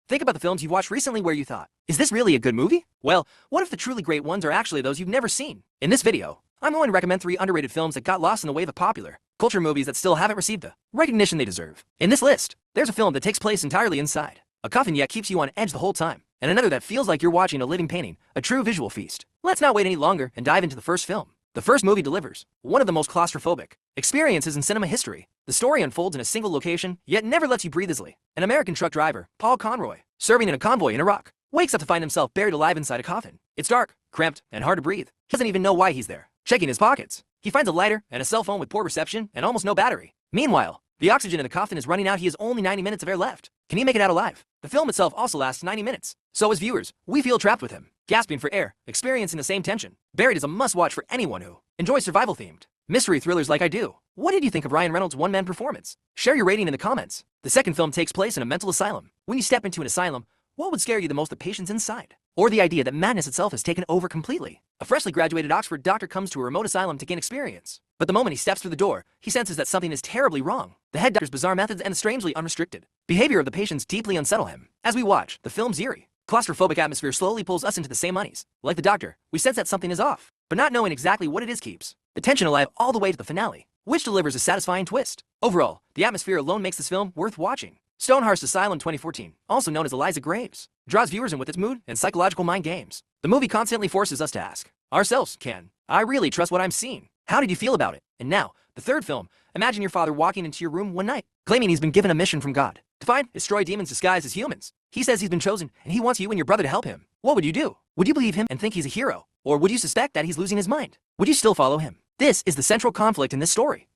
Think about the films you've watched recently where you thought, is this really a good movie? Well, what if the truly great ones are actually those you've never seen? In this video, I'm going to recommend 3 underrated films that got lost in the wave of popular culture movies that still haven't received the recognition they deserve. In this list, there's a film that takes place entirely inside a coffin yet keeps you on edge the whole time, and another that feels like you're watching a living painting, a true visual feast. Let's not wait any longer and dive into the first film. The first movie delivers one of the most claustrophobic experiences in cinema history. The story unfolds in a single location, yet never lets you breathe easily. An American truck driver, Paul Conroy, serving in a convoy in Iraq, wakes up to find himself buried alive inside a coffin. It's dark, cramped, and hard to breathe. He doesn't even know why he's there. Checking his pockets, he finds a lighter and a cell phone with poor reception and almost no battery. Meanwhile, the oxygen in the coffin is running out. He has only 90 minutes of air left. Can he make it out alive? The film itself also lasts 90 minutes. So as viewers, we feel trapped with him, gasping for air, experiencing the same tension. Buried is a must-watch for anyone who enjoys survival-themed mystery thrillers like I do. What did you think of Ryan Reynolds' one-man performance? Share your rating in the comments. The second film takes place in a mental asylum. When you step into an asylum, what would scare you the most, the patients inside, or the idea that madness itself has taken over completely? A freshly graduated Oxford doctor comes to a remote asylum to gain experience. But the moment he steps through the door, he senses that something is terribly wrong. The head doctor's bizarre methods and the strangely unrestricted behavior of the patients deeply unsettle him. As we watch, the film's eerie, claustrophobic atmosphere slowly pulls us into the same unease. Like the doctor, we sense that something is off, but not knowing exactly what it is keeps the tension alive all the way to the finale, which delivers a satisfying twist. Overall, the atmosphere alone makes this film worth watching. Stonehurst Asylum 2014, also known as Eliza Graves, draws viewers in with its mood and psychological mind games. The movie constantly forces us to ask ourselves, can I really trust what I'm seeing? How did you feel about it? And now, the third film. Imagine your father walking into your room one night, claiming he's been given a mission from God to find and destroy demons disguised as humans. He says he's been chosen, and he wants you and your brother to help him. What would you do? Would you believe him and think he's a hero? Or would you suspect that he's losing his mind? Would you still follow him? This is the central conflict in this story.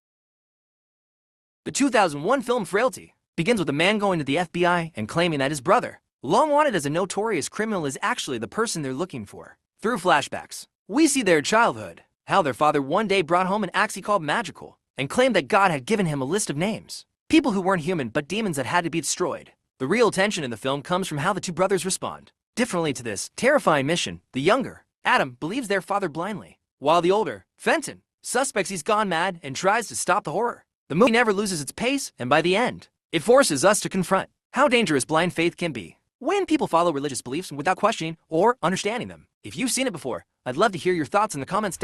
The 2001 film Frailty begins with a man going to the FBI and claiming that his brother, long wanted as a notorious criminal, is actually the person they're looking for. Through flashbacks, we see their childhood, how their father one day brought home an axe he called magical, and claimed that God had given him a list of names. People who weren't human, but demons that had to be destroyed. The real tension in the film comes from how the two brothers respond differently to this terrifying mission. The younger, Adam, believes their father blindly, while the older, Fenton, suspects he's gone mad and tries to stop the horror. The movie never loses its pace, and by the end, it forces us to confront how dangerous blind faith can be when people follow religious beliefs without questioning or understanding them. If you've seen it before, I'd love to hear your thoughts in the comments.